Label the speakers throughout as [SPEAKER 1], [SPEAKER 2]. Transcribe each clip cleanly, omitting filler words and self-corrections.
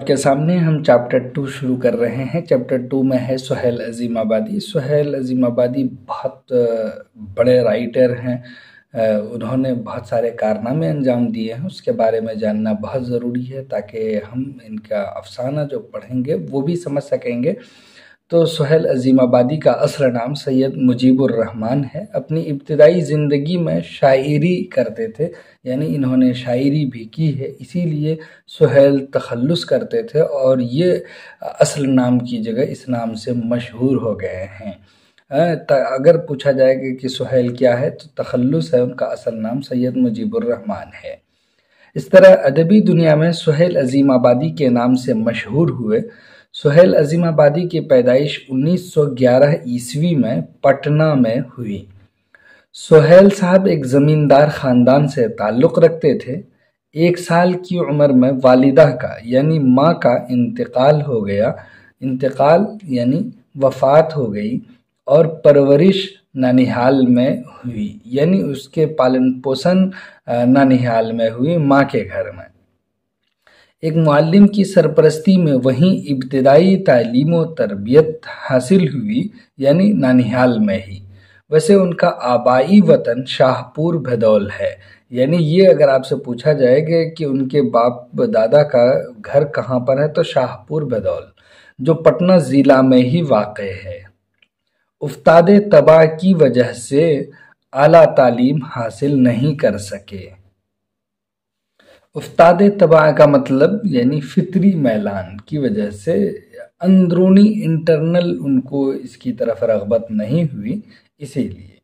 [SPEAKER 1] آپ کے سامنے ہم چیپٹر 2 شروع کر رہے ہیں۔ چیپٹر 2 میں ہے سہیل عظیم آبادی۔ سہیل عظیم آبادی بہت بڑے رائٹر ہیں، انہوں نے بہت سارے کارنامے انجام دیے ہیں، اس کے بارے میں جاننا بہت ضروری ہے تاکہ ہم ان کا افسانہ جو پڑھیں گے وہ بھی سمجھ سکیں گے۔ تو سہیل عظیم آبادی کا اصل نام سید مجیب الرحمن ہے۔ اپنی ابتدائی زندگی میں شاعری کرتے تھے، یعنی انہوں نے شاعری بھی کی ہے، اسی لیے سہیل تخلص کرتے تھے اور یہ اصل نام کی جگہ اس نام سے مشہور ہو گئے ہیں۔ اگر پوچھا جائے کہ سہیل کیا ہے تو تخلص ہے، ان کا اصل نام سید مجیب الرحمن ہے۔ اس طرح ادبی دنیا میں سہیل عظیم آبادی کے نام سے مشہور ہوئے۔ سہیل عظیم آبادی کی پیدائش 1911 عیسوی میں پٹنہ میں ہوئی۔ سہیل صاحب ایک زمیندار خاندان سے تعلق رکھتے تھے۔ 1 سال کی عمر میں والدہ کا یعنی ماں کا انتقال ہو گیا، انتقال یعنی وفات ہو گئی، اور پرورش نانیہال میں ہوئی، یعنی اس کے پالن پوشن نانیہال میں ہوئی، ماں کے گھر میں۔ ایک معلم کی سرپرستی میں وہیں ابتدائی تعلیم و تربیت حاصل ہوئی، یعنی نانیہال میں ہی۔ ویسے ان کا آبائی وطن شاہپور بھدول ہے، یعنی یہ اگر آپ سے پوچھا جائے کہ ان کے باپ دادا کا گھر کہاں پر ہے تو شاہپور بھدول، جو پٹنہ ضلع میں ہی واقع ہے۔ افتاد طبع کی وجہ سے اعلیٰ تعلیم حاصل نہیں کر سکے۔ افتاد طبع کا مطلب یعنی فطری میلان کی وجہ سے، اندرونی انٹرنل ان کو اس کی طرف رغبت نہیں ہوئی، اسی لیے۔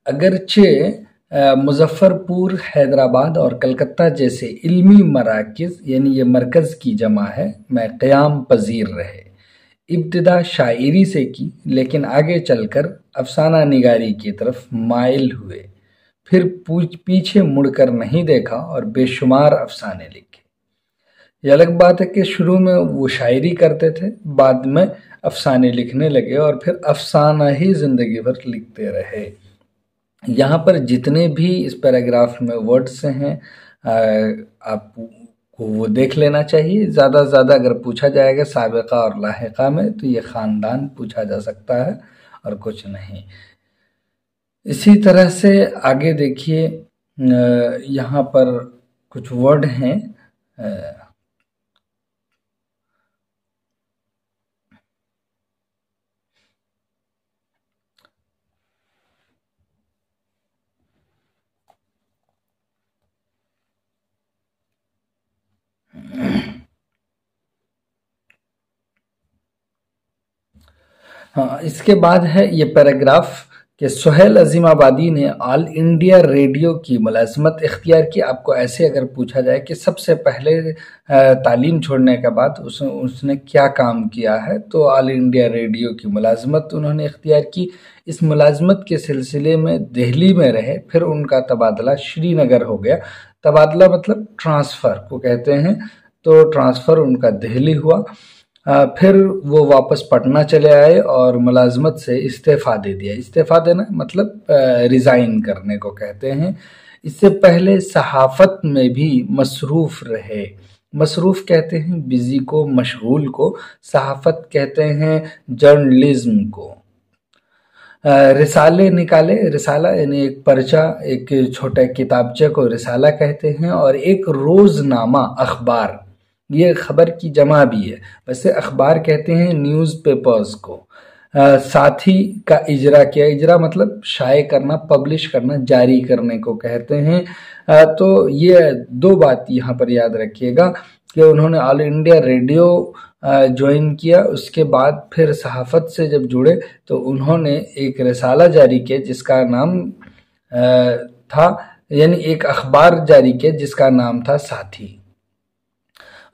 [SPEAKER 1] اگرچہ مظفر پور، حیدرآباد اور کلکتہ جیسے علمی مراکز، یعنی یہ مرکز کی جمع ہے، میں قیام پذیر رہے۔ ابتدا شاعری سے کی، لیکن آگے چل کر افسانہ نگاری کی طرف مائل ہوئے، پھر پیچھے مڑ کر نہیں دیکھا اور بے شمار افسانے لکھے۔ یہ الگ بات ہے کہ شروع میں وہ شاعری کرتے تھے، بعد میں افسانے لکھنے لگے اور پھر افسانہ ہی زندگی بھر لکھتے رہے۔ یہاں پر جتنے بھی اس پیراگراف میں ورڈز ہیں آپ کو وہ دیکھ لینا چاہیے۔ زیادہ سے زیادہ اگر پوچھا جائے گا سابقہ اور لاحقہ میں تو یہ خاندان پوچھا جا سکتا ہے اور کچھ نہیں۔ اسی طرح سے آگے دیکھیے، یہاں پر کچھ ورڈ ہیں۔ اس کے بعد ہے یہ پیراگراف کہ سہیل عظیم آبادی نے آل انڈیا ریڈیو کی ملازمت اختیار کی۔ آپ کو ایسے اگر پوچھا جائے کہ سب سے پہلے تعلیم چھوڑنے کے بعد اس نے کیا کام کیا ہے تو آل انڈیا ریڈیو کی ملازمت انہوں نے اختیار کی۔ اس ملازمت کے سلسلے میں دہلی میں رہے، پھر ان کا تبادلہ شری نگر ہو گیا۔ تبادلہ مطلب ٹرانسفر کو کہتے ہیں، تو ٹرانسفر ان کا دہلی ہوا۔ پھر وہ واپس پٹنہ چلے آئے اور ملازمت سے استعفیٰ دے دیا۔ استعفیٰ دینا مطلب ریزائن کرنے کو کہتے ہیں۔ اس سے پہلے صحافت میں بھی مصروف رہے۔ مصروف کہتے ہیں بزی کو، مشغول کو، صحافت کہتے ہیں جرنلزم کو۔ رسالے نکالے، رسالہ یعنی ایک پرچہ، ایک چھوٹے کتابچے کو رسالہ کہتے ہیں، اور ایک روزنامہ، اخبار، یہ خبر کی جمع بھی ہے، ویسے اخبار کہتے ہیں نیوز پیپرز کو۔ ساتھی کا اجرا کیا، اجرا مطلب شائع کرنا، پبلش کرنا، جاری کرنے کو کہتے ہیں۔ تو یہ 2 بات یہاں پر یاد رکھیے گا کہ انہوں نے آل انڈیا ریڈیو جوائن کیا، اس کے بعد پھر صحافت سے جب جڑے تو انہوں نے ایک رسالہ جاری کیا جس کا نام تھا، یعنی ایک اخبار جاری کیا جس کا نام تھا ساتھی۔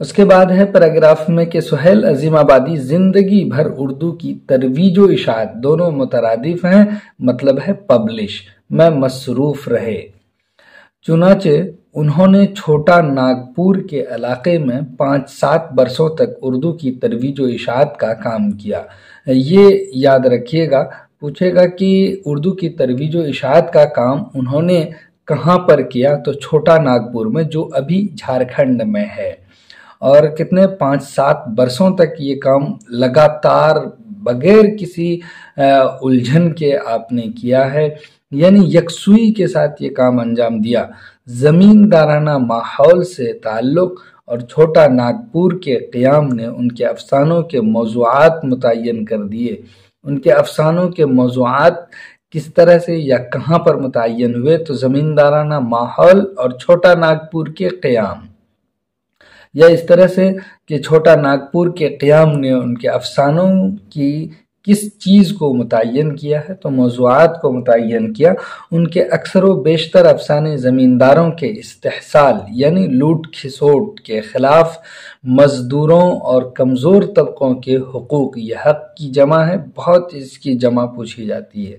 [SPEAKER 1] اس کے بعد ہے پیراگراف میں کہ سہیل عظیم آبادی زندگی بھر اردو کی ترویج و اشاعت، دونوں مترادف ہیں، مطلب ہے پبلش، میں مصروف رہے۔ چنانچہ انہوں نے چھوٹا ناگپور کے علاقے میں 5-7 برسوں تک اردو کی ترویج و اشاعت کا کام کیا۔ یہ یاد رکھیے گا، پوچھے گا کہ اردو کی ترویج و اشاعت کا کام انہوں نے کہاں پر کیا تو چھوٹا ناگپور میں، جو ابھی جھارکھنڈ میں ہے۔ اور کتنے 5-7 برسوں تک یہ کام لگاتار بغیر کسی الجھن کے آپ نے کیا ہے، یعنی یکسوئی کے ساتھ یہ کام انجام دیا۔ زمیندارانہ ماحول سے تعلق اور چھوٹا ناگپور کے قیام نے ان کے افسانوں کے موضوعات متعین کر دیے۔ ان کے افسانوں کے موضوعات کس طرح سے یا کہاں پر متعین ہوئے؟ تو زمیندارانہ ماحول اور چھوٹا ناگپور کے قیام، یا اس طرح سے کہ چھوٹا ناگپور کے قیام نے ان کے افسانوں کی کس چیز کو متعین کیا ہے؟ تو موضوعات کو متعین کیا۔ ان کے اکثر و بیشتر افسانے زمینداروں کے استحصال یعنی لوٹ کھسوٹ کے خلاف مزدوروں اور کمزور طبقوں کے حقوق، یہ حق کی جمع ہے، بہت اس کی جمع پوچھی جاتی ہے،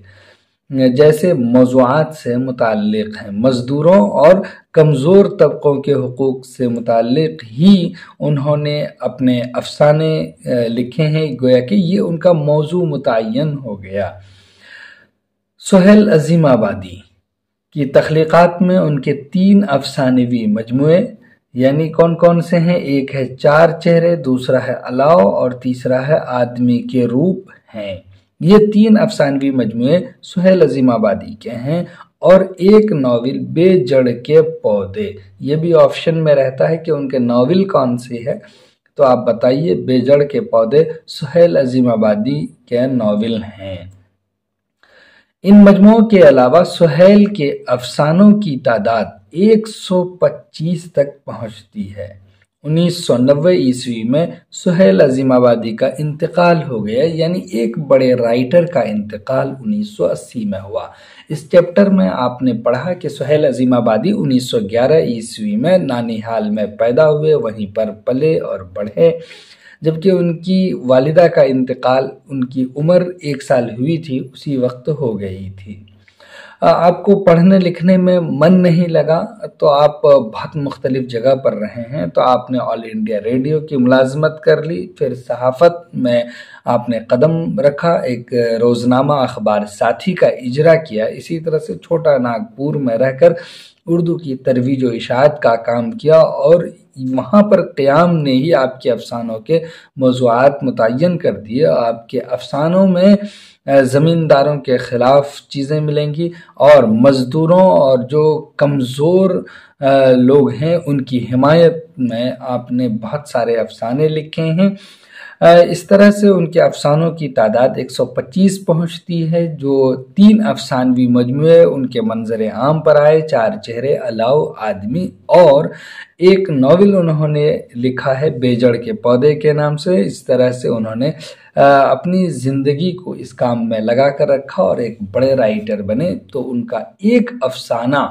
[SPEAKER 1] جیسے موضوعات سے متعلق ہیں، مزدوروں اور کمزور طبقوں کے حقوق سے متعلق ہی انہوں نے اپنے افسانے لکھے ہیں، گویا کہ یہ ان کا موضوع متعین ہو گیا۔ سہیل عظیم آبادی کی تخلیقات میں ان کے 3 افسانوی مجموعے یعنی کون کون سے ہیں؟ ایک ہے 4 چہرے، دوسرا ہے الاؤ اور تیسرا ہے آدمی کے روپ ہیں۔ یہ 3 افسانوی مجموعے سہیل عظیم آبادی کے ہیں، اور ایک ناول بے جڑ کے پودے۔ یہ بھی آپشن میں رہتا ہے کہ ان کے ناول کون سی ہے، تو آپ بتائیے۔ بے جڑ کے پودے سہیل عظیم آبادی کے ناول ہیں۔ ان مجموعوں کے علاوہ سہیل کے افسانوں کی تعداد 125 تک پہنچتی ہے۔ 1990 عیسوی میں سہیل عظیم آبادی کا انتقال ہو گیا، یعنی ایک بڑے رائٹر کا انتقال 1980 میں ہوا۔ اس چیپٹر میں آپ نے پڑھا کہ سہیل عظیم آبادی 1911 عیسوی میں نانیہال میں پیدا ہوئے، وہیں پر پلے اور بڑھے، جبکہ ان کی والدہ کا انتقال ان کی عمر 1 سال ہوئی تھی اسی وقت ہو گئی تھی۔ آپ کو پڑھنے لکھنے میں من نہیں لگا تو آپ بہت مختلف جگہ پر رہے ہیں، تو آپ نے آل انڈیا ریڈیو کی ملازمت کر لی، پھر صحافت میں آپ نے قدم رکھا، ایک روزنامہ اخبار ساتھی کا اجرا کیا، اسی طرح سے چھوٹا ناگپور میں رہ کر اردو کی ترویج و اشاعت کا کام کیا، اور وہاں پر قیام نے ہی آپ کے افسانوں کے موضوعات متعین کر دیے۔ آپ کے افسانوں میں زمینداروں کے خلاف چیزیں ملیں گی، اور مزدوروں اور جو کمزور لوگ ہیں ان کی حمایت میں آپ نے بہت سارے افسانے لکھے ہیں۔ اس طرح سے ان کے افسانوں کی تعداد 125 پہنچتی ہے، جو 3 افسانوی مجموعے ان کے منظر عام پر آئے، 4 چہرے، الاؤ، آدمی، اور ایک ناول انہوں نے لکھا ہے بے جڑ کے پودے کے نام سے۔ اس طرح سے انہوں نے اپنی زندگی کو اس کام میں لگا کر رکھا اور ایک بڑے رائٹر بنے۔ تو ان کا ایک افسانہ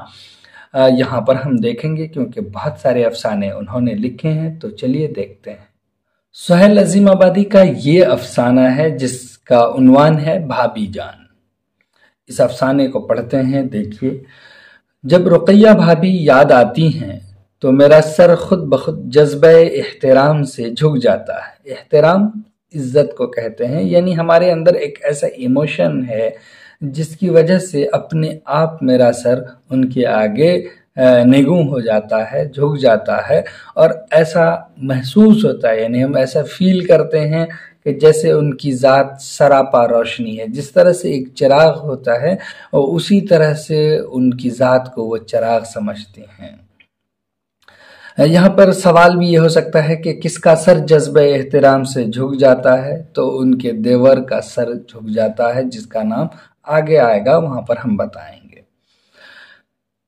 [SPEAKER 1] یہاں پر ہم دیکھیں گے، کیونکہ بہت سارے افسانے انہوں نے لکھے ہیں، تو چلیے دیکھتے ہیں۔ سہیل عظیم آبادی کا یہ افسانہ ہے جس کا عنوان ہے بھابھی جان۔ اس افسانے کو پڑھتے ہیں، دیکھیے۔ جب رقیہ بھابھی یاد آتی ہیں تو میرا سر خود بخود جذبہ احترام سے جھک جاتا ہے۔ احترام عزت کو کہتے ہیں، یعنی ہمارے اندر ایک ایسا ایموشن ہے جس کی وجہ سے اپنے آپ میرا سر ان کے آگے نگوں ہو جاتا ہے، جھک جاتا ہے، اور ایسا محسوس ہوتا ہے، یعنی ہم ایسا فیل کرتے ہیں کہ جیسے ان کی ذات سراپا روشنی ہے۔ جس طرح سے ایک چراغ ہوتا ہے اور اسی طرح سے ان کی ذات کو وہ چراغ سمجھتے ہیں۔ یہاں پر سوال بھی یہ ہو سکتا ہے کہ کس کا سر جذبہ احترام سے جھک جاتا ہے؟ تو ان کے دیور کا سر جھک جاتا ہے، جس کا نام آگے آئے گا، وہاں پر ہم بتائیں گے۔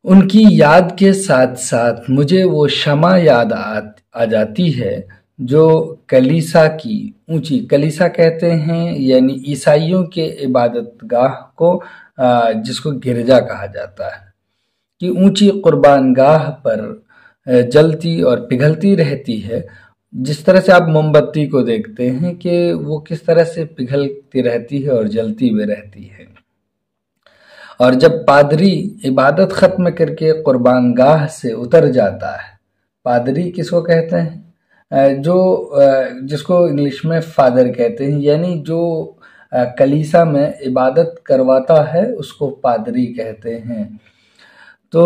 [SPEAKER 1] ان کی یاد کے ساتھ ساتھ مجھے وہ شمع یاد آ جاتی ہے جو کلیسا کی اونچی، کلیسا کہتے ہیں یعنی عیسائیوں کے عبادت گاہ کو، جس کو گرجا کہا جاتا ہے، کہ اونچی قربان گاہ پر جلتی اور پگھلتی رہتی ہے۔ جس طرح سے آپ موم بتی کو دیکھتے ہیں کہ وہ کس طرح سے پگھلتی رہتی ہے اور جلتی بھی رہتی ہے۔ اور جب پادری عبادت ختم کر کے قربان گاہ سے اتر جاتا ہے، پادری کس کو کہتے ہیں؟ جس کو انگلش میں فادر کہتے ہیں، یعنی جو کلیسا میں عبادت کرواتا ہے اس کو پادری کہتے ہیں۔ تو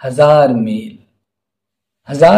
[SPEAKER 1] 1000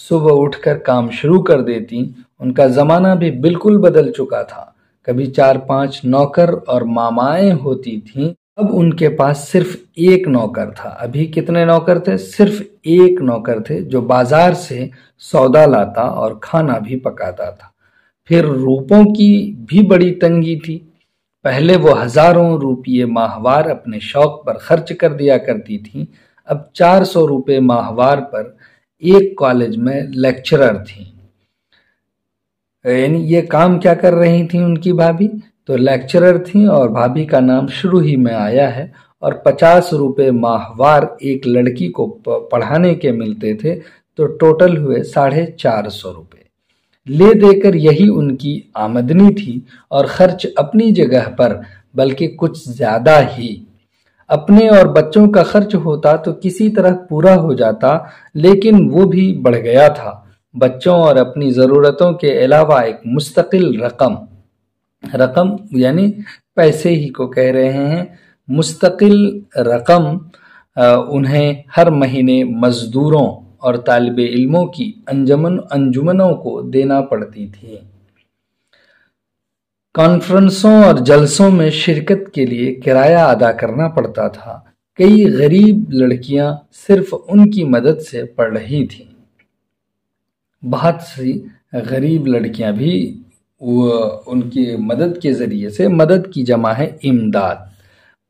[SPEAKER 1] صبح اٹھ کر کام شروع کر دیتی۔ ان کا زمانہ بھی بالکل بدل چکا تھا۔ کبھی 4-5 نوکر اور مامائیں ہوتی تھیں، اب ان کے پاس صرف ایک نوکر تھا۔ ابھی کتنے نوکر تھے؟ صرف ایک نوکر تھے جو بازار سے سودا لاتا اور کھانا بھی پکاتا تھا۔ پھر روپوں کی بھی بڑی تنگی تھی۔ پہلے وہ ہزاروں روپیے ماہوار اپنے شوق پر خرچ کر دیا کرتی تھیں، اب 400 روپے ماہوار پر ایک کالج میں لیکچرر تھیں۔ یعنی یہ کام کیا کر رہی تھیں ان کی بھابھی؟ تو لیکچرر تھیں، اور بھابھی کا نام شروع ہی میں آیا ہے، اور 50 روپے ماہوار ایک لڑکی کو پڑھانے کے ملتے تھے، تو ٹوٹل ہوئے 450 روپے۔ لے دے کر یہی ان کی آمدنی تھی، اور خرچ اپنی جگہ پر بلکہ کچھ زیادہ ہی۔ اپنے اور بچوں کا خرچ ہوتا تو کسی طرح پورا ہو جاتا، لیکن وہ بھی بڑھ گیا تھا۔ بچوں اور اپنی ضرورتوں کے علاوہ ایک مستقل رقم یعنی پیسے ہی کو کہہ رہے ہیں، مستقل رقم انہیں ہر مہینے مزدوروں اور طالب علموں کی انجمنوں کو دینا پڑتی تھی۔ کانفرنسوں اور جلسوں میں شرکت کے لیے کرایہ ادا کرنا پڑتا تھا۔ کئی غریب لڑکیاں صرف ان کی مدد سے پڑھ رہی تھیں۔ بہت سی غریب لڑکیاں بھی ان کی مدد کے ذریعے سے، مدد کی جمع ہے امداد،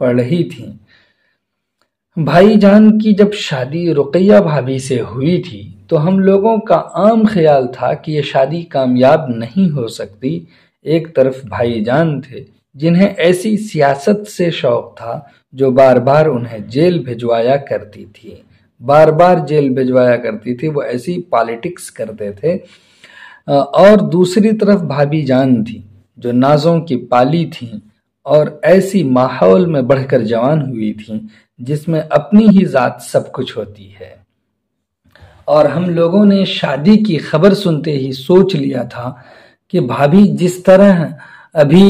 [SPEAKER 1] پڑھ رہی تھیں۔ بھائی جان کی جب شادی رقیہ بھابھی سے ہوئی تھی تو ہم لوگوں کا عام خیال تھا کہ یہ شادی کامیاب نہیں ہو سکتی۔ ایک طرف بھائی جان تھے جنہیں ایسی سیاست سے شوق تھا جو بار بار انہیں جیل بھجوایا کرتی تھی، وہ ایسی پالیٹکس کرتے تھے۔ اور دوسری طرف بھابھی جان تھی جو نازوں کی پالی تھیں اور ایسی ماحول میں بڑھ کر جوان ہوئی تھیں جس میں اپنی ہی ذات سب کچھ ہوتی ہے۔ اور ہم لوگوں نے شادی کی خبر سنتے ہی سوچ لیا تھا کہ بھابھی جس طرح ابھی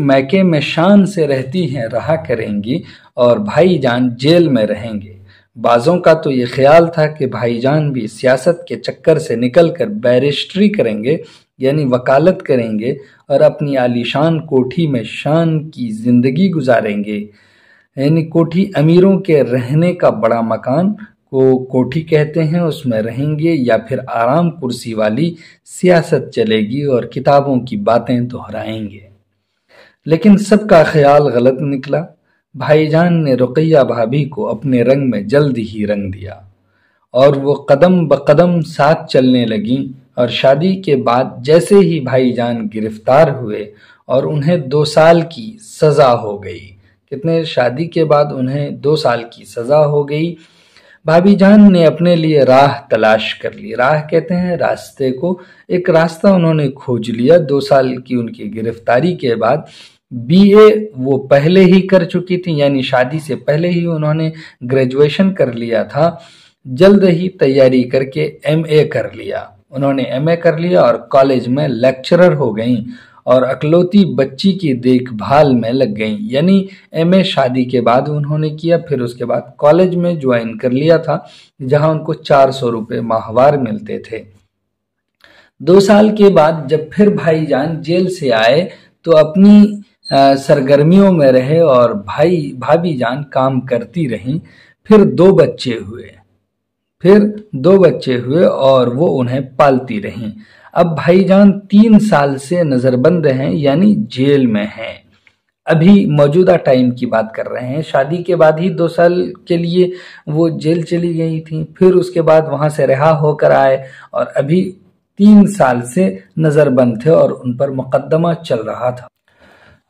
[SPEAKER 1] میکے میں شان سے رہتی ہیں رہا کریں گی، اور بھائی جان جیل میں رہیں گے۔ بعضوں کا تو یہ خیال تھا کہ بھائی جان بھی سیاست کے چکر سے نکل کر بیرسٹری کریں گے، یعنی وکالت کریں گے، اور اپنی عالیشان کوٹھی میں شان کی زندگی گزاریں گے۔ یعنی کوٹھی، امیروں کے رہنے کا بڑا مکان کو کوٹھی کہتے ہیں، اس میں رہیں گے، یا پھر آرام کرسی والی سیاست چلے گی اور کتابوں کی باتیں دہرائیں گے۔ لیکن سب کا خیال غلط نکلا۔ بھائی جان نے رقیہ بھابھی کو اپنے رنگ میں جلد ہی رنگ دیا، اور وہ قدم بقدم ساتھ چلنے لگیں۔ اور شادی کے بعد جیسے ہی بھائی جان گرفتار ہوئے اور انہیں 2 سال کی سزا ہو گئی، شادی کے بعد انہیں 2 سال کی سزا ہو گئی، بھابھی جان نے اپنے لیے راہ تلاش کر لی۔ راہ کہتے ہیں راستے کو، ایک راستہ انہوں نے کھوج لیا۔ 2 سال کی ان کی گرفتاری کے بعد BA وہ پہلے ہی کر چکی تھی، یعنی شادی سے پہلے ہی انہوں نے گریجویشن کر لیا تھا۔ جلد ہی تیاری کر کے MA کر لیا، انہوں نے MA کر لیا اور کالج میں لیکچرر ہو گئیں، اور اکلوتی بچی کی دیکھ بھال میں لگ گئیں۔ یعنی MA شادی کے بعد انہوں نے کیا، پھر اس کے بعد کالج میں جوائن کر لیا تھا جہاں ان کو 400 روپے ماہوار ملتے تھے۔ 2 سال کے بعد جب پھر بھائی جان جیل سے آئے تو اپنی سرگرمیوں میں رہے، اور بھابھی جان کام کرتی رہیں۔ پھر 2 بچے ہوئے اور وہ انہیں پالتی رہیں۔ اب بھائی جان 3 سال سے نظر بند ہیں، یعنی جیل میں ہیں۔ ابھی موجودہ ٹائم کی بات کر رہے ہیں، شادی کے بعد ہی 2 سال کے لیے وہ جیل چلی گئی تھیں، پھر اس کے بعد وہاں سے رہا ہو کر آئے، اور ابھی 3 سال سے نظر بند تھے اور ان پر مقدمہ چل رہا تھا۔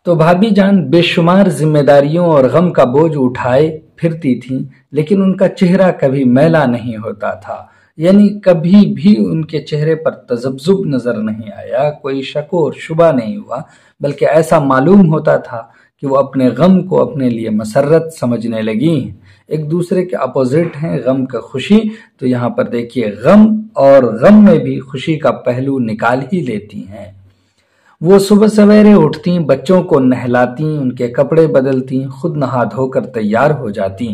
[SPEAKER 1] تو بھابھی جان بے شمار ذمہ داریوں اور غم کا بوجھ اٹھائے پھرتی تھیں، لیکن ان کا چہرہ کبھی میلا نہیں ہوتا تھا، یعنی کبھی بھی ان کے چہرے پر تذبذب نظر نہیں آیا، کوئی شک و شبہ نہیں ہوا، بلکہ ایسا معلوم ہوتا تھا کہ وہ اپنے غم کو اپنے لیے مسرت سمجھنے لگی ہیں۔ ایک دوسرے کے اپوزٹ ہیں غم کا خوشی، تو یہاں پر دیکھیے غم اور غم میں بھی خوشی کا پہلو نکال ہی لیتی ہیں۔ وہ صبح سویرے اٹھتیں، بچوں کو نہلاتیں، ان کے کپڑے بدلتیں، خود نہا دھو کر تیار ہو جاتیں۔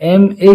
[SPEAKER 1] MA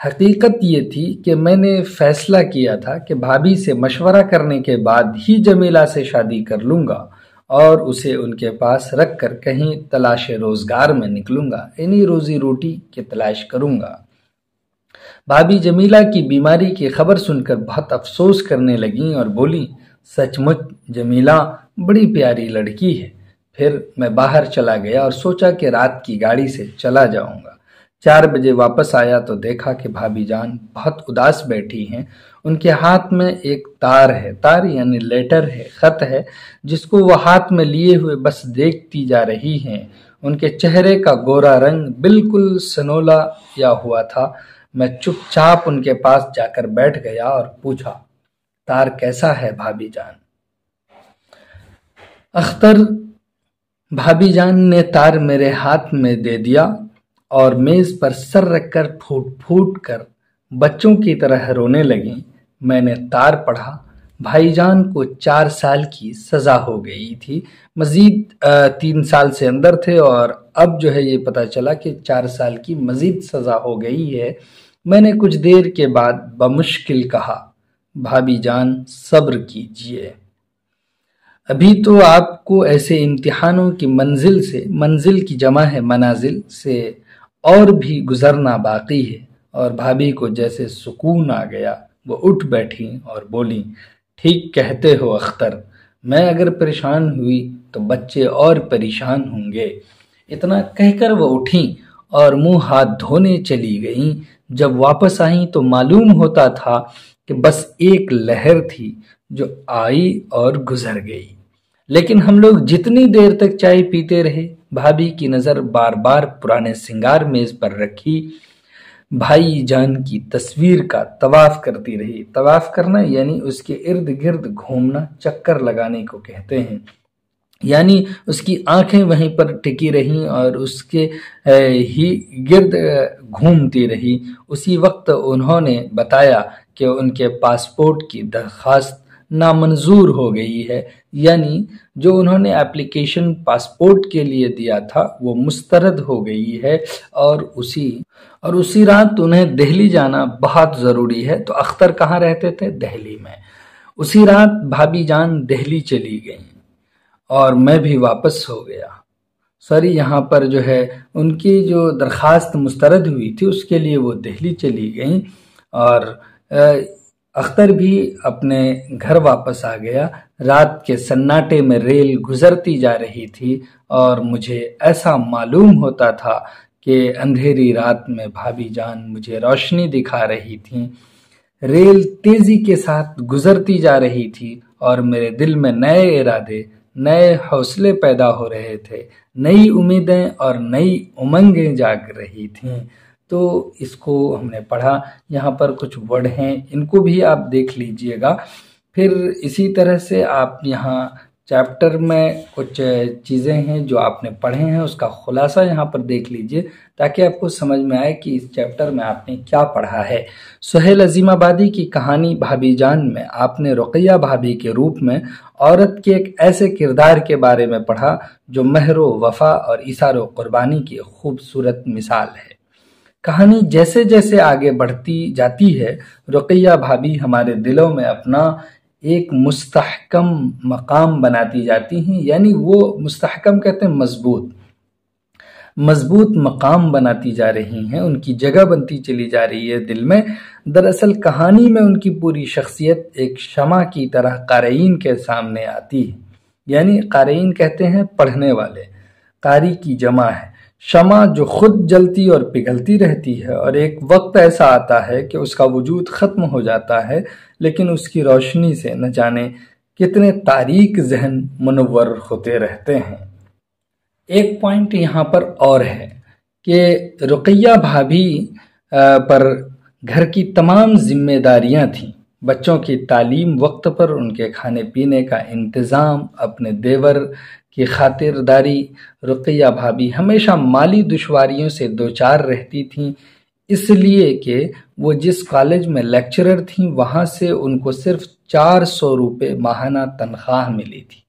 [SPEAKER 1] حقیقت یہ تھی کہ میں نے فیصلہ کیا تھا کہ بھابھی سے مشورہ کرنے کے بعد ہی جمیلہ سے شادی کر لوں گا اور اسے ان کے پاس رکھ کر کہیں تلاش روزگار میں نکلوں گا، یعنی روزی روٹی کی تلاش کروں گا۔ بھابھی جمیلہ کی بیماری کی خبر سن کر بہت افسوس کرنے لگیں اور بولی، سچ مچ جمیلہ بڑی پیاری لڑکی ہے۔ پھر میں باہر چلا گیا اور سوچا کہ رات کی گاڑی سے چلا جاؤں گا۔ 4 بجے واپس آیا تو دیکھا کہ بھابھی جان بہت اداس بیٹھی ہیں۔ ان کے ہاتھ میں ایک تار ہے، تار یعنی لیٹر ہے، خط ہے، جس کو وہ ہاتھ میں لیے ہوئے بس دیکھتی جا رہی ہیں۔ ان کے چہرے کا گورا رنگ بالکل سنولا یا ہوا تھا۔ میں چپ چاپ ان کے پاس جا کر بیٹھ گیا اور پوچھا، تار کیسا ہے بھابھی جان؟ اختر، بھابھی جان نے تار میرے ہاتھ میں دے دیا اور میز پر سر رکھ کر پھوٹ پھوٹ کر بچوں کی طرح رونے لگیں۔ میں نے تار پڑھا۔ بھائی جان کو 4 سال کی سزا ہو گئی تھی، مزید 3 سال سے اندر تھے، اور اب جو ہے یہ پتہ چلا کہ 4 سال کی مزید سزا ہو گئی ہے۔ میں نے کچھ دیر کے بعد بمشکل کہا، بھابھی جان صبر کیجئے، ابھی تو آپ کو ایسے امتحانوں کی منزل کی جمع ہے منازل سے اور بھی گزرنا باقی ہے۔ اور بھابھی کو جیسے سکون آ گیا، وہ اٹھ بیٹھیں اور بولیں، ٹھیک کہتے ہو اختر، میں اگر پریشان ہوئی تو بچے اور پریشان ہوں گے۔ اتنا کہہ کر وہ اٹھیں اور منہ ہاتھ دھونے چلی گئیں۔ جب واپس آئیں تو معلوم ہوتا تھا کہ بس ایک لہر تھی جو آئی اور گزر گئی۔ لیکن ہم لوگ جتنی دیر تک چائے پیتے رہے، بھابھی کی نظر بار بار پرانے سنگار میز پر رکھی بھائی جان کی تصویر کا طواف کرتی رہی۔ طواف کرنا یعنی اس کے ارد گرد گھومنا، چکر لگانے کو کہتے ہیں، یعنی اس کی آنکھیں وہیں پر ٹکی رہیں اور اس کے ہی گرد گھومتی رہی۔ اسی وقت انہوں نے بتایا کہ ان کے پاسپورٹ کی درخواست نامنظور ہو گئی ہے، یعنی جو انہوں نے اپلیکیشن پاسپورٹ کے لیے دیا تھا وہ مسترد ہو گئی ہے، اور اسی رات انہیں دہلی جانا بہت ضروری ہے۔ تو اختر کہاں رہتے تھے؟ دہلی میں۔ اسی رات بھابھی جان دہلی چلی گئیں اور میں بھی واپس ہو گیا۔ یہاں پر جو ہے ان کی جو درخواست مسترد ہوئی تھی اس کے لیے وہ دہلی چلی گئیں، اور اختر بھی اپنے گھر واپس آ گیا۔ رات کے سناٹے میں ریل گزرتی جا رہی تھی اور مجھے ایسا معلوم ہوتا تھا کہ اندھیری رات میں بھابھی جان مجھے روشنی دکھا رہی تھیں۔ ریل تیزی کے ساتھ گزرتی جا رہی تھی اور میرے دل میں نئے ارادے، نئے حوصلے پیدا ہو رہے تھے، نئی امیدیں اور نئی امنگیں جاگ رہی تھیں۔ تو اس کو ہم نے پڑھا۔ یہاں پر کچھ ورڈ ہیں، ان کو بھی آپ دیکھ لیجئے گا۔ پھر اسی طرح سے آپ یہاں چیپٹر میں کچھ چیزیں ہیں جو آپ نے پڑھے ہیں، اس کا خلاصہ یہاں پر دیکھ لیجئے تاکہ آپ کو سمجھ میں آئے کہ اس چیپٹر میں آپ نے کیا پڑھا ہے۔ سہیل عظیم آبادی کی کہانی بھابھی جان میں آپ نے رقیہ بھابھی کے روپ میں عورت کے ایک ایسے کردار کے بارے میں پڑھا جو مہر و وفا اور ایثار و قربانی کی خوبصورت مثال ہے۔ کہانی جیسے جیسے آگے بڑھتی جاتی ہے، رقیہ بھابھی ہمارے دلوں میں اپنا ایک مستحکم مقام بناتی جاتی ہیں، یعنی وہ مستحکم کہتے ہیں مضبوط مقام بناتی جا رہی ہیں، ان کی جگہ بنتی چلی جا رہی ہے دل میں۔ دراصل کہانی میں ان کی پوری شخصیت ایک شمع کی طرح قارئین کے سامنے آتی ہے، یعنی قارئین کہتے ہیں پڑھنے والے، قاری کی جمع ہے۔ شمع جو خود جلتی اور پگھلتی رہتی ہے، اور ایک وقت ایسا آتا ہے کہ اس کا وجود ختم ہو جاتا ہے، لیکن اس کی روشنی سے نہ جانے کتنے تاریک ذہن منور ہوتے رہتے ہیں۔ ایک پوائنٹ یہاں پر اور ہے کہ رقیہ بھابھی پر گھر کی تمام ذمہ داریاں تھیں، بچوں کی تعلیم، وقت پر ان کے کھانے پینے کا انتظام، اپنے دیور کی خاطرداری۔ رقیہ بھابھی ہمیشہ مالی دشواریوں سے دوچار رہتی تھیں، اس لیے کہ وہ جس کالج میں لیکچرر تھیں وہاں سے ان کو صرف 400 روپے ماہانہ تنخواہ ملی تھی۔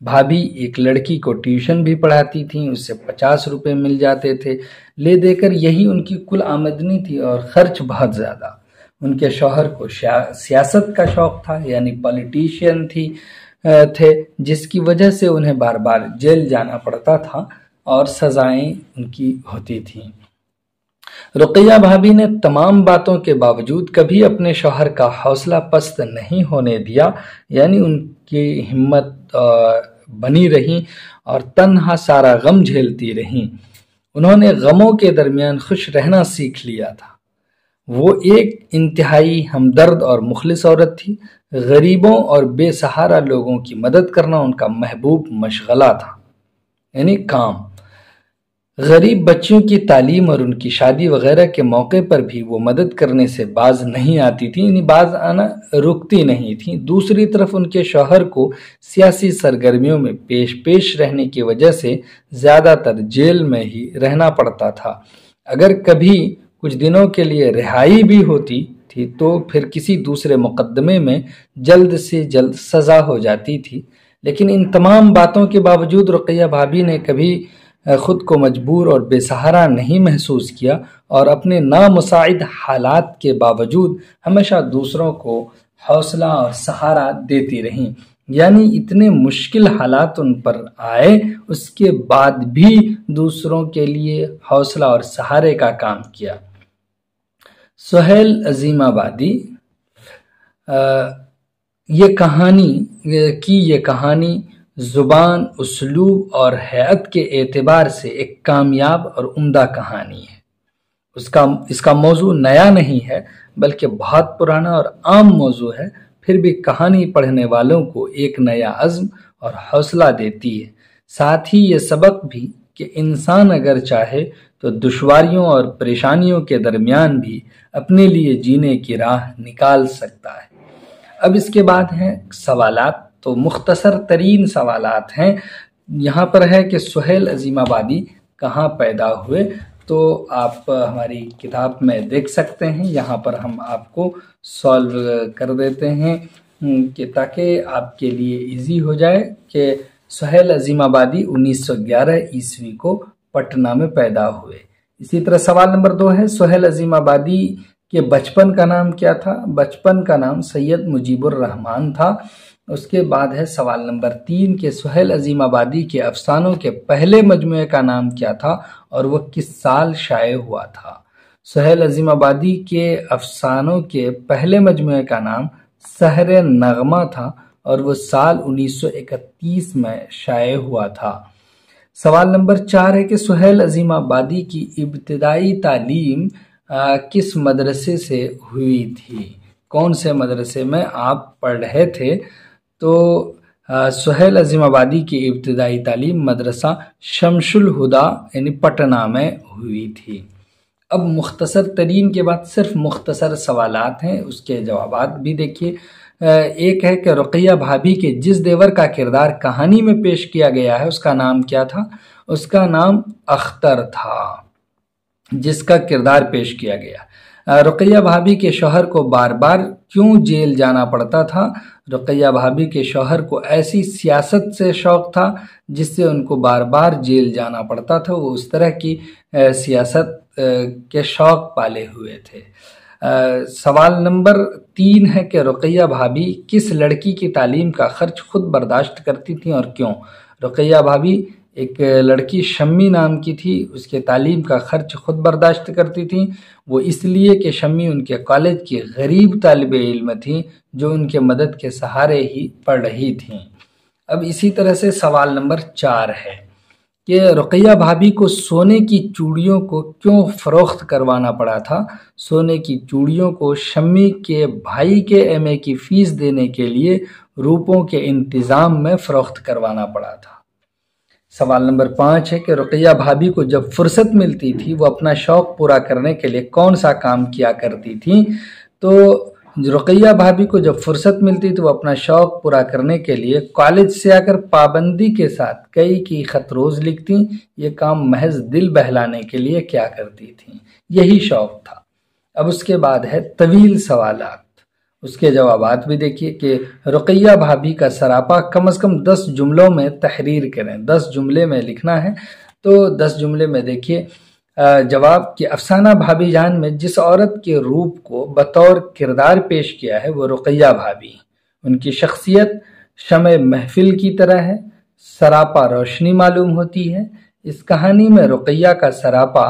[SPEAKER 1] بھابھی ایک لڑکی کو ٹیوشن بھی پڑھاتی تھیں، اس سے 50 روپے مل جاتے تھے، لے دے کر یہی ان کی کل آمدنی تھی اور خرچ بہت زیادہ۔ ان کے شوہر کو سیاست کا شوق تھا، یعنی پولیٹیشین تھے، جس کی وجہ سے انہیں بار بار جیل جانا پڑتا تھا اور سزائیں ان کی ہوتی تھیں۔ رقیہ بھابھی نے تمام باتوں کے باوجود کبھی اپنے شوہر کا حوصلہ پست نہیں ہونے دیا، یعنی ان کی ہمت بنی رہیں اور تنہا سارا غم جھیلتی رہیں۔ انہوں نے غموں کے درمیان خوش رہنا سیکھ لیا تھا۔ وہ ایک انتہائی ہمدرد اور مخلص عورت تھی۔ غریبوں اور بے سہارا لوگوں کی مدد کرنا ان کا محبوب مشغلہ تھا، یعنی کام۔ غریب بچیوں کی تعلیم اور ان کی شادی وغیرہ کے موقع پر بھی وہ مدد کرنے سے باز نہیں آتی تھیں، یعنی باز آنا رکتی نہیں تھیں۔ دوسری طرف ان کے شوہر کو سیاسی سرگرمیوں میں پیش رہنے کی وجہ سے زیادہ تر جیل میں ہی رہنا پڑتا تھا۔ اگر کبھی کچھ دنوں کے لیے رہائی بھی ہوتی تھی تو پھر کسی دوسرے مقدمے میں جلد سے جلد سزا ہو جاتی تھی۔ لیکن ان تمام باتوں کے باوجود رقیہ بھابھی نے کبھی خود کو مجبور اور بے سہارا نہیں محسوس کیا اور اپنے نامساعد حالات کے باوجود ہمیشہ دوسروں کو حوصلہ اور سہارا دیتی رہیں، یعنی اتنے مشکل حالات ان پر آئے اس کے بعد بھی دوسروں کے لیے حوصلہ اور سہارے کا کام کیا۔ سہیل عظیم آبادی یہ کہانی زبان، اسلوب اور ہیئت کے اعتبار سے ایک کامیاب اور عمدہ کہانی ہے۔ اس کا موضوع نیا نہیں ہے بلکہ بہت پرانا اور عام موضوع ہے، پھر بھی کہانی پڑھنے والوں کو ایک نیا عزم اور حوصلہ دیتی ہے۔ ساتھ ہی یہ سبق بھی کہ انسان اگر چاہے تو دشواریوں اور پریشانیوں کے درمیان بھی اپنے لیے جینے کی راہ نکال سکتا ہے۔ اب اس کے بعد ہیں سوالات، تو مختصر ترین سوالات ہیں۔ یہاں پر ہے کہ سہیل عظیم آبادی کہاں پیدا ہوئے، تو آپ ہماری کتاب میں دیکھ سکتے ہیں۔ یہاں پر ہم آپ کو سالو کر دیتے ہیں کہ تاکہ آپ کے لیے ایزی ہو جائے کہ سہیل عظیم آبادی 1911 عیسوی کو پٹنہ میں پیدا ہوئے۔ اسی طرح سوال نمبر 2 ہے سہیل عظیم آبادی کے بچپن کا نام کیا تھا؟ بچپن کا نام سید مجیب الرحمن تھا۔ اس کے بعد ہے سوال نمبر 3 کہ سہیل عظیم آبادی کے افسانوں کے پہلے مجموعے کا نام کیا تھا اور وہ کس سال شائع ہوا تھا؟ سہیل عظیم آبادی کے افسانوں کے پہلے مجموعے کا نام سحر نغمہ تھا اور وہ سال 1931 میں شائع ہوا تھا۔ سوال نمبر 4 ہے کہ سہیل عظیم آبادی کی ابتدائی تعلیم کس مدرسے سے ہوئی تھی؟ کون سے مدرسے میں آپ پڑھ رہے تھے؟ تو سہیل عظیم آبادی کی ابتدائی تعلیم مدرسہ شمس الہدا یعنی پٹنہ میں ہوئی تھی۔ اب مختصر ترین کے بعد صرف مختصر سوالات ہیں، اس کے جوابات بھی دیکھیے۔ ایک ہے کہ رقیہ بھابھی کے جس دیور کا کردار کہانی میں پیش کیا گیا ہے اس کا نام کیا تھا؟ اس کا نام اختر تھا، جس کا کردار پیش کیا گیا۔ رقیہ بھابھی کے شوہر کو بار بار کیوں جیل جانا پڑتا تھا؟ رقیہ بھابھی کے شوہر کو ایسی سیاست سے شوق تھا جس سے ان کو بار بار جیل جانا پڑتا تھا، وہ اس طرح کی سیاست کے شوق پالے ہوئے تھے۔ سوال نمبر 3 ہے کہ رقیہ بھابھی کس لڑکی کی تعلیم کا خرچ خود برداشت کرتی تھیں اور کیوں؟ رقیہ بھابھی ایک لڑکی شمی نام کی تھی، اس کے تعلیم کا خرچ خود برداشت کرتی تھیں۔ وہ اس لیے کہ شمی ان کے کالج کی غریب طالب علم تھیں جو ان کے مدد کے سہارے ہی پڑھ رہی تھیں۔ اب اسی طرح سے سوال نمبر 4 ہے کہ رقیہ بھابھی کو سونے کی چوڑیوں کو کیوں فروخت کروانا پڑا تھا؟ سونے کی چوڑیوں کو شمی کے بھائی کے ایم اے کی فیس دینے کے لیے روپوں کے انتظام میں فروخت کروانا پڑا تھا۔ سوال نمبر 5 ہے کہ رقیہ بھابھی کو جب فرصت ملتی تھی وہ اپنا شوق پورا کرنے کے لیے کون سا کام کیا کرتی تھیں؟ تو رقیہ بھابھی کو جب فرصت ملتی تو وہ اپنا شوق پورا کرنے کے لیے کالج سے آ کر پابندی کے ساتھ کئی خط روز لکھتی۔ یہ کام محض دل بہلانے کے لیے کیا کرتی تھیں، یہی شوق تھا۔ اب اس کے بعد ہے طویل سوالات، اس کے جوابات بھی دیکھیے کہ رقیہ بھابھی کا سراپا کم از کم 10 جملوں میں تحریر کریں، 10 جملے میں لکھنا ہے، تو 10 جملے میں دیکھیے جواب کہ افسانہ بھابھی جان میں جس عورت کے روپ کو بطور کردار پیش کیا ہے وہ رقیہ بھابھی، ان کی شخصیت شمع محفل کی طرح ہے، سراپا روشنی معلوم ہوتی ہے۔ اس کہانی میں رقیہ کا سراپا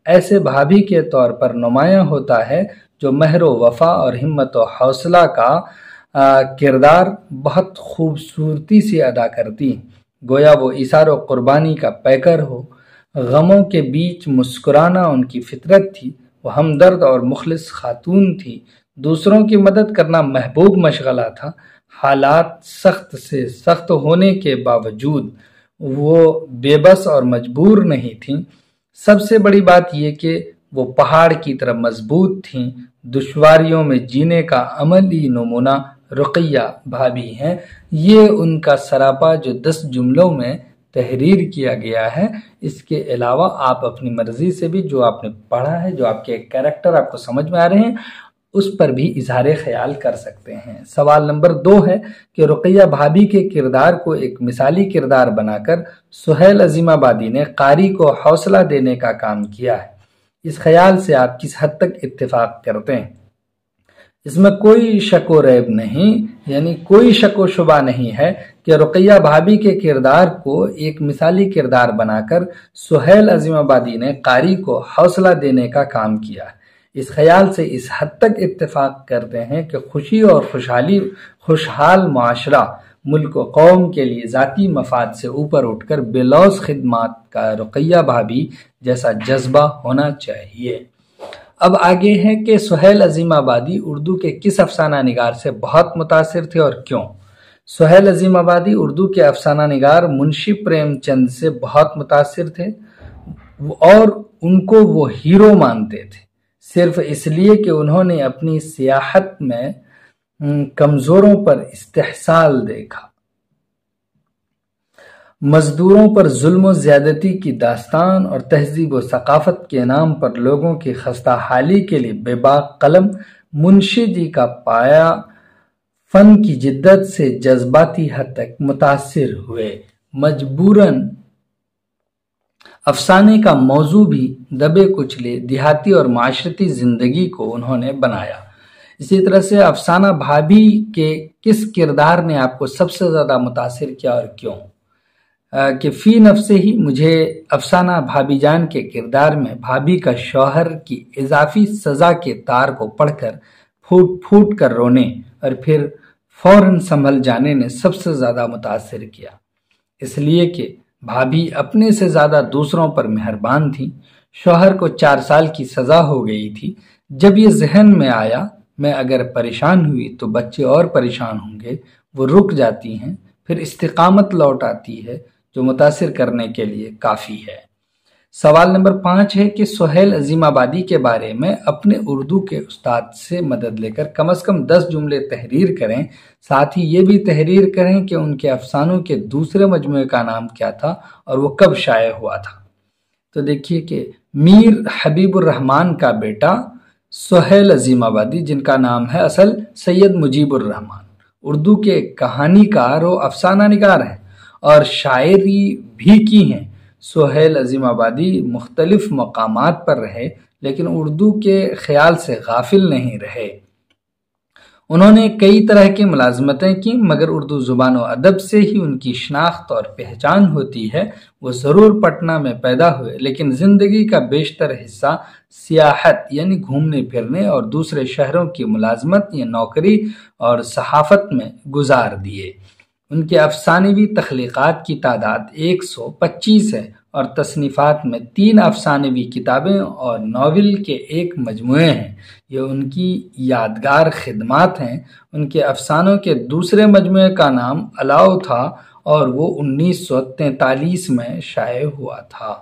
[SPEAKER 1] ایسے بھابھی کے طور پر نمایاں ہوتا ہے جو مہر و وفا اور ہمت و حوصلہ کا کردار بہت خوبصورتی سے ادا کرتی، گویا وہ ایثار و قربانی کا پیکر ہو۔ غموں کے بیچ مسکرانا ان کی فطرت تھی، وہ ہمدرد اور مخلص خاتون تھی، دوسروں کی مدد کرنا محبوب مشغلہ تھا۔ حالات سخت سے سخت ہونے کے باوجود وہ بے بس اور مجبور نہیں تھیں۔ سب سے بڑی بات یہ کہ وہ پہاڑ کی طرح مضبوط تھیں۔ دشواریوں میں جینے کا عملی نمونہ رقیہ بھابھی ہیں۔ یہ ان کا سراپا جو 10 جملوں میں تحریر کیا گیا ہے، اس کے علاوہ آپ اپنی مرضی سے بھی جو آپ نے پڑھا ہے، جو آپ کے کریکٹر آپ کو سمجھ میں آ رہے ہیں، اس پر بھی اظہار خیال کر سکتے ہیں۔ سوال نمبر 2 ہے کہ رقیہ بھابھی کے کردار کو ایک مثالی کردار بنا کر سہیل عظیم آبادی نے قاری کو حوصلہ دینے کا کام کیا ہے۔ اس خیال سے آپ کس حد تک اتفاق کرتے ہیں؟ اس میں کوئی شک و ریب نہیں، یعنی کوئی شک و شبہ نہیں ہے کہ رقیہ بھابھی کے کردار کو ایک مثالی کردار بنا کر سہیل عظیم آبادی نے قاری کو حوصلہ دینے کا کام کیا ہے۔ اس خیال سے اس حد تک اتفاق کرتے ہیں کہ خوشی اور خوشحال معاشرہ ملک و قوم کے لیے ذاتی مفاد سے اوپر اٹھ کر بے لوث خدمات کا رقیہ بھابھی جیسا جذبہ ہونا چاہیے۔ اب آگے ہے کہ سہیل عظیم آبادی اردو کے کس افسانہ نگار سے بہت متاثر تھے اور کیوں؟ سہیل عظیم آبادی اردو کے افسانہ نگار منشی پریم چند سے بہت متاثر تھے اور ان کو وہ ہیرو مانتے تھے، صرف اس لیے کہ انہوں نے اپنی سیاحت میں کمزوروں پر استحصال دیکھا، مزدوروں پر ظلم و زیادتی کی داستان اور تہذیب و ثقافت کے نام پر لوگوں کی خستہ حالی کے لیے بے باک قلم منشی جی کا پایا فن کی جدت سے جذباتی حد تک متاثر ہوئے۔ مجبوراً افسانے کا موضوع بھی دبے کچلے دیہاتی اور معاشرتی زندگی کو انہوں نے بنایا۔ اسی طرح سے افسانہ بھابھی کے کس کردار نے آپ کو سب سے زیادہ متاثر کیا اور کیوں؟ کہ فی نفسے ہی مجھے افسانہ بھابھی جان کے کردار میں بھابھی کا شوہر کی اضافی سزا کے تار کو پڑھ کر پھوٹ پھوٹ کر رونے اور پھر فوراً سنبھل جانے نے سب سے زیادہ متاثر کیا، اس لیے کہ بھابھی اپنے سے زیادہ دوسروں پر مہربان تھی۔ شوہر کو 4 سال کی سزا ہو گئی تھی۔ جب یہ ذہن میں آیا میں اگر پریشان ہوئی تو بچے اور پریشان ہوں گے، وہ رک جاتی ہیں، پھر استقامت لوٹ آتی ہے جو متاثر کرنے کے لیے کافی ہے۔ سوال نمبر 5 ہے کہ سہیل عظیم آبادی کے بارے میں اپنے اردو کے استاد سے مدد لے کر کم از کم 10 جملے تحریر کریں، ساتھ ہی یہ بھی تحریر کریں کہ ان کے افسانوں کے دوسرے مجموعے کا نام کیا تھا اور وہ کب شائع ہوا تھا۔ تو دیکھیے کہ میر حبیب الرحمن کا بیٹا سہیل عظیم آبادی، جن کا نام ہے اصل سید مجیب الرحمن، اردو کے کہانی کار و افسانہ نگار ہیں اور شاعری بھی کی ہیں۔ سہیل عظیم آبادی مختلف مقامات پر رہے لیکن اردو کے خیال سے غافل نہیں رہے۔ انہوں نے کئی طرح کی ملازمتیں کی مگر اردو زبان و ادب سے ہی ان کی شناخت اور پہچان ہوتی ہے۔ وہ ضرور پٹنہ میں پیدا ہوئے لیکن زندگی کا بیشتر حصہ سیاحت یعنی گھومنے پھرنے اور دوسرے شہروں کی ملازمت یا نوکری اور صحافت میں گزار دیے۔ ان کے افسانوی تخلیقات کی تعداد 125 ہے اور تصنیفات میں 3 افسانوی کتابیں اور ناول کے 1 مجموعے ہیں۔ یہ ان کی یادگار خدمات ہیں۔ ان کے افسانوں کے دوسرے مجموعے کا نام الاؤ تھا اور وہ 1943 میں شائع ہوا تھا۔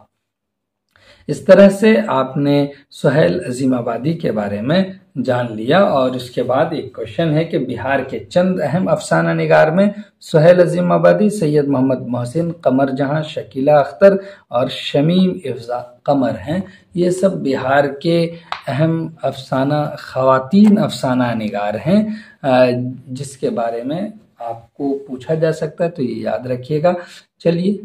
[SPEAKER 1] اس طرح سے آپ نے سہیل عظیم آبادی کے بارے میں جان لیا۔ اور اس کے بعد ایک کوشچن ہے کہ بہار کے چند اہم افسانہ نگار میں سہیل عظیم آبادی، سید محمد محسن، قمر جہاں، شکیلہ اختر اور شمیم افضا قمر ہیں۔ یہ سب بہار کے اہم خواتین افسانہ نگار ہیں جس کے بارے میں آپ کو پوچھا جا سکتا ہے، تو یہ یاد رکھیے گا۔ چلیے